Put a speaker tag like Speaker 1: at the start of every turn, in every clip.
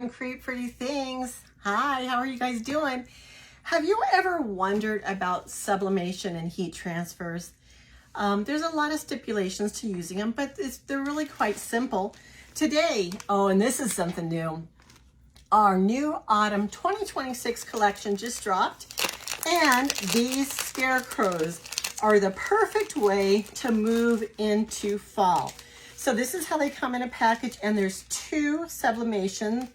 Speaker 1: Create pretty things. Hi, how are you guys doing? Have you ever wondered about sublimation and heat transfers? There's a lot of stipulations to using them, but they're really quite simple. Today, and this is something new. Our new autumn 2026 collection just dropped, and these Scarecrows are the perfect way to move into fall. So this is how they come in a package, and there's 2 sublimation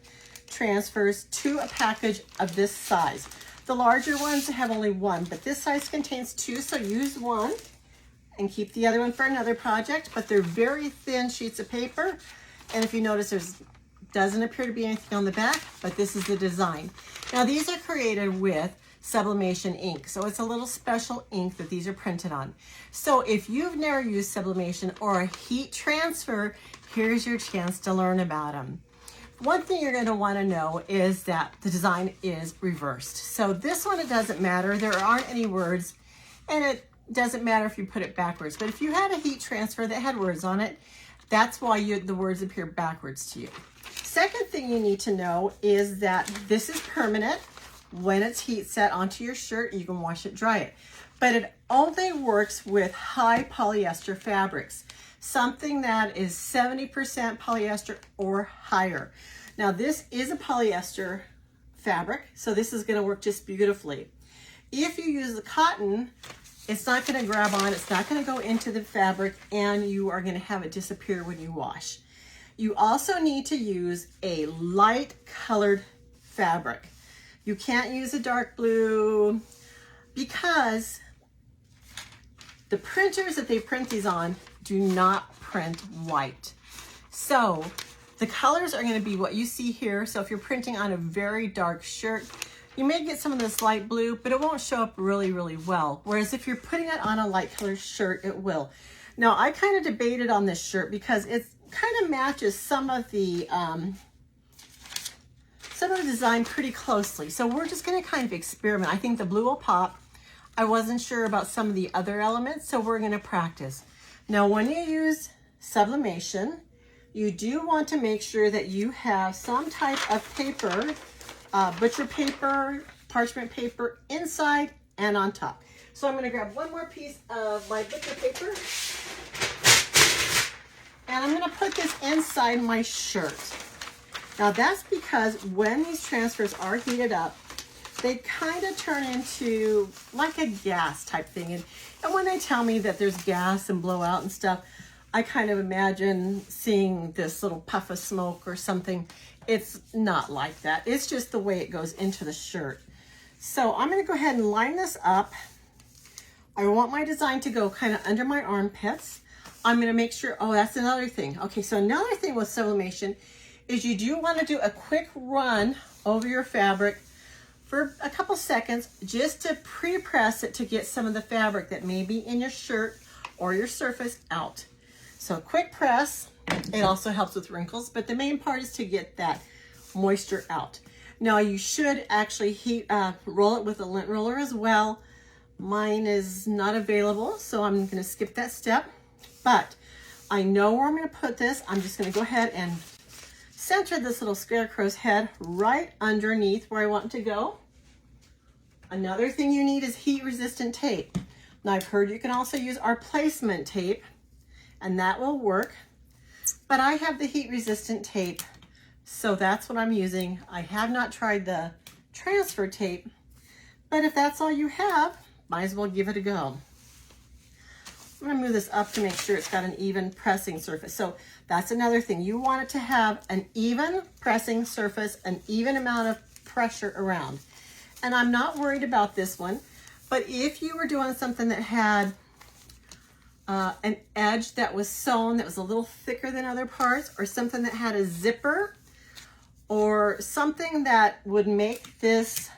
Speaker 1: transfers to a package of this size. The larger ones have only 1, but this size contains 2, so use 1 and keep the other one for another project. But they're very thin sheets of paper, and if you notice, doesn't appear to be anything on the back, but this is the design. Now these are created with sublimation ink, so it's a little special ink that these are printed on. So if you've never used sublimation or a heat transfer, here's your chance to learn about them. One thing you're going to want to know is that the design is reversed. So this one, it doesn't matter. There aren't any words, and it doesn't matter if you put it backwards. But if you had a heat transfer that had words on it, that's why the words appear backwards to you. Second thing you need to know is that this is permanent. When it's heat set onto your shirt, you can wash it, dry it. But it only works with high polyester fabrics, something that is 70% polyester or higher. Now this is a polyester fabric, so this is going to work just beautifully. If you use the cotton, it's not going to grab on, it's not going to go into the fabric, and you are going to have it disappear when you wash. You also need to use a light colored fabric. You can't use a dark blue because the printers that they print these on do not print white. So the colors are going to be what you see here. So if you're printing on a very dark shirt, you may get some of this light blue, but it won't show up really, really well. Whereas if you're putting it on a light colored shirt, it will. Now I kind of debated on this shirt because it kind of matches some of the design pretty closely. So we're just going to kind of experiment. I think the blue will pop. I wasn't sure about some of the other elements, so we're going to practice. Now, when you use sublimation, you do want to make sure that you have some type of paper, butcher paper, parchment paper, inside and on top. So I'm going to grab one more piece of my butcher paper, and I'm going to put this inside my shirt. Now that's because when these transfers are heated up, they kind of turn into like a gas type thing. And when they tell me that there's gas and blowout and stuff, I kind of imagine seeing this little puff of smoke or something. It's not like that. It's just the way it goes into the shirt. So I'm going to go ahead and line this up. I want my design to go kind of under my armpits. I'm going to make sure, that's another thing. Okay, so another thing with sublimation is you do want to do a quick run over your fabric for a couple seconds just to pre-press it to get some of the fabric that may be in your shirt or your surface out. So quick press. It also helps with wrinkles, but the main part is to get that moisture out. Now you should actually roll it with a lint roller as well. Mine is not available, so I'm going to skip that step. But I know where I'm going to put this. I'm just going to go ahead and center this little Scarecrow's head right underneath where I want it to go. Another thing you need is heat resistant tape. Now I've heard you can also use our placement tape, and that will work. But I have the heat resistant tape, so that's what I'm using. I have not tried the transfer tape, but if that's all you have, might as well give it a go. I'm going to move this up to make sure it's got an even pressing surface. So that's another thing. You want it to have an even pressing surface, an even amount of pressure around. And I'm not worried about this one, but if you were doing something that had an edge that was sewn, that was a little thicker than other parts, or something that had a zipper, or something that would make this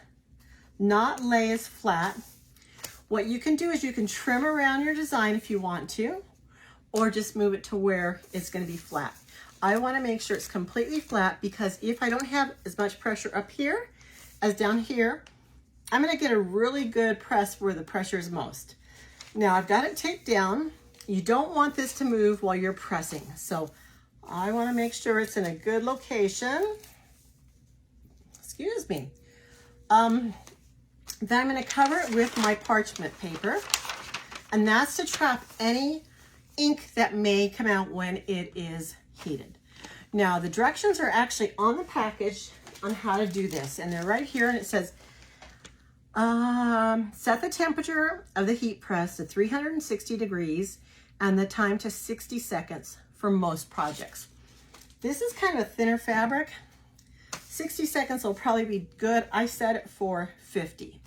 Speaker 1: not lay as flat, what you can do is you can trim around your design if you want to, or just move it to where it's going to be flat. I want to make sure it's completely flat because if I don't have as much pressure up here as down here, I'm going to get a really good press where the pressure is most. Now I've got it taped down. You don't want this to move while you're pressing. So I want to make sure it's in a good location. excuse me. Then I'm going to cover it with my parchment paper, and that's to trap any ink that may come out when it is heated. Now, the directions are actually on the package on how to do this, and they're right here, and it says, set the temperature of the heat press to 360 degrees and the time to 60 seconds for most projects. This is kind of a thinner fabric. 60 seconds will probably be good. I set it for 50.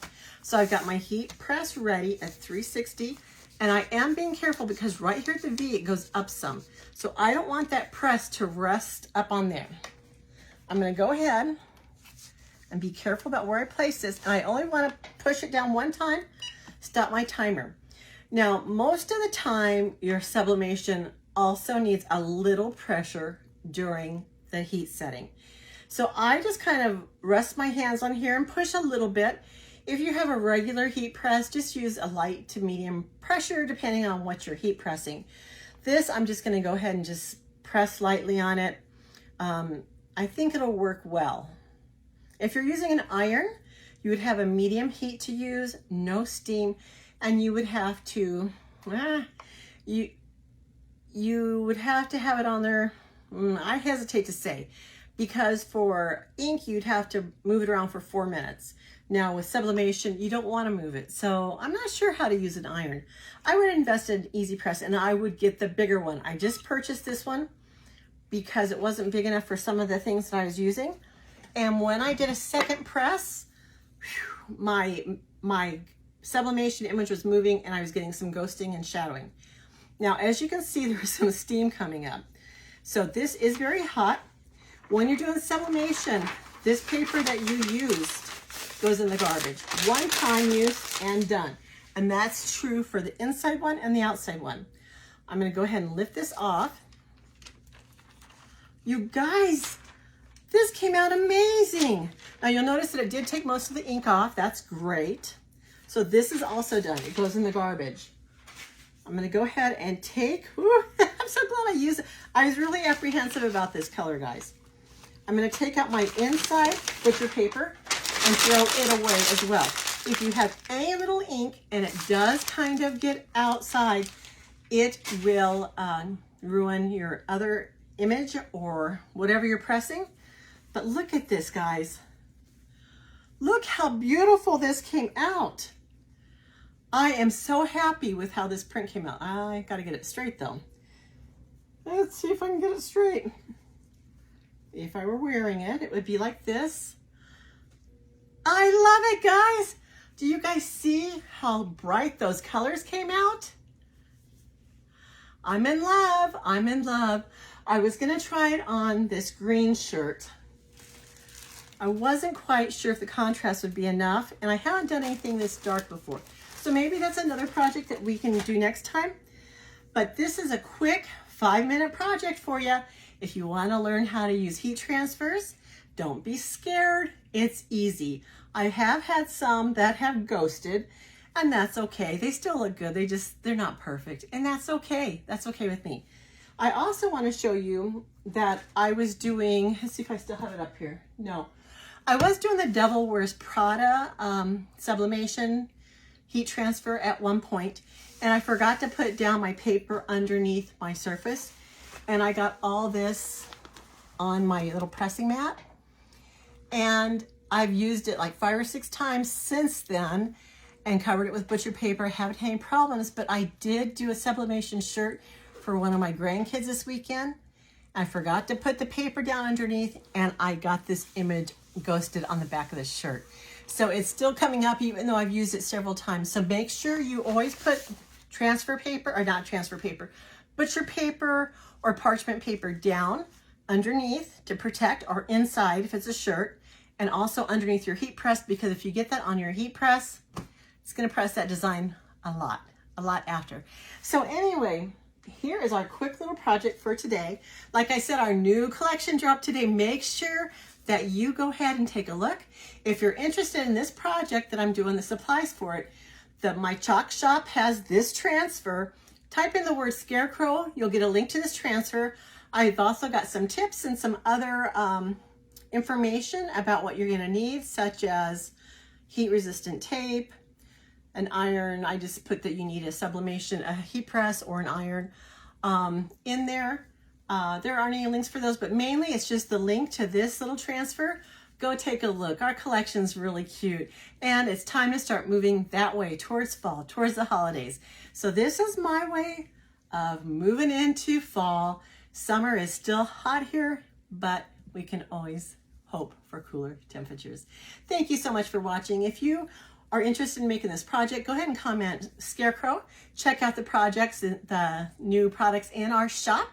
Speaker 1: So I've got my heat press ready at 360, and I am being careful because right here at the V, it goes up some. So I don't want that press to rest up on there. I'm gonna go ahead and be careful about where I place this. And I only want to push it down one time, stop my timer. Now, most of the time, your sublimation also needs a little pressure during the heat setting. So I just kind of rest my hands on here and push a little bit. If you have a regular heat press, just use a light to medium pressure depending on what you're heat pressing. This, I'm just gonna go ahead and just press lightly on it. I think it'll work well. If you're using an iron, you would have a medium heat to use, no steam, and you would have to, you would have to have it on there, I hesitate to say, because for ink, you'd have to move it around for 4 minutes. Now with sublimation, you don't want to move it. So I'm not sure how to use an iron. I would invest in Easy Press, and I would get the bigger one. I just purchased this one because it wasn't big enough for some of the things that I was using. And when I did a second press, my sublimation image was moving and I was getting some ghosting and shadowing. Now, as you can see, there's some steam coming up. So this is very hot. When you're doing sublimation, this paper that you used goes in the garbage. One time use and done. And that's true for the inside one and the outside one. I'm gonna go ahead and lift this off. You guys, this came out amazing. Now you'll notice that it did take most of the ink off. That's great. So this is also done. It goes in the garbage. I'm gonna go ahead and take, I'm so glad I used it. I was really apprehensive about this color, guys. I'm gonna take out my inside butcher paper and throw it away as well. If you have any little ink and it does kind of get outside, it will ruin your other image or whatever you're pressing. But look at this, guys. Look how beautiful this came out. I am so happy with how this print came out. I gotta get it straight though. Let's see if I can get it straight. If I were wearing it, it would be like this. I love it, guys. Do you guys see how bright those colors came out? I'm in love. I'm in love. I was gonna try it on this green shirt. I wasn't quite sure if the contrast would be enough, and I haven't done anything this dark before. So maybe that's another project that we can do next time. But this is a quick 5-minute project for you. If you want to learn how to use heat transfers, don't be scared. It's easy. I have had some that have ghosted, and that's okay. They still look good. They're not perfect, and that's okay. That's okay with me. I also want to show you that I was doing, let's see if I still have it up here. No. I was doing the Devil Wears Prada sublimation heat transfer at one point, and I forgot to put down my paper underneath my surface, and I got all this on my little pressing mat, and I've used it like 5 or 6 times since then and covered it with butcher paper. I haven't had any problems, but I did do a sublimation shirt for one of my grandkids this weekend. I forgot to put the paper down underneath, and I got this image ghosted on the back of the shirt. So it's still coming up even though I've used it several times. So make sure you always put transfer paper, or not transfer paper, butcher paper or parchment paper down underneath to protect, or inside if it's a shirt, and also underneath your heat press, because if you get that on your heat press, it's gonna press that design a lot after. So anyway, here is our quick little project for today. Like I said, our new collection dropped today. Make sure that you go ahead and take a look. If you're interested in this project that I'm doing the supplies for it, my chalk shop has this transfer. Type in the word Scarecrow, you'll get a link to this transfer. I've also got some tips and some other information about what you're going to need, such as heat resistant tape, an iron. I just put that you need a sublimation, a heat press, or an iron in there. There aren't any links for those, but mainly it's just the link to this little transfer. Go take a look. Our collection's really cute, and it's time to start moving that way towards fall, towards the holidays. So this is my way of moving into fall. Summer is still hot here, but we can always hope for cooler temperatures. Thank you so much for watching. If you are interested in making this project, go ahead and comment Scarecrow. Check out the projects, the new products in our shop.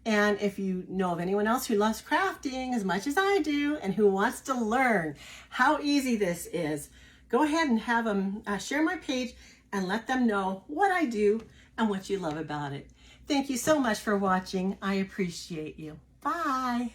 Speaker 1: And if you know of anyone else who loves crafting as much as I do and who wants to learn how easy this is, go ahead and have them share my page and let them know what I do and what you love about it. Thank you so much for watching. I appreciate you. Bye.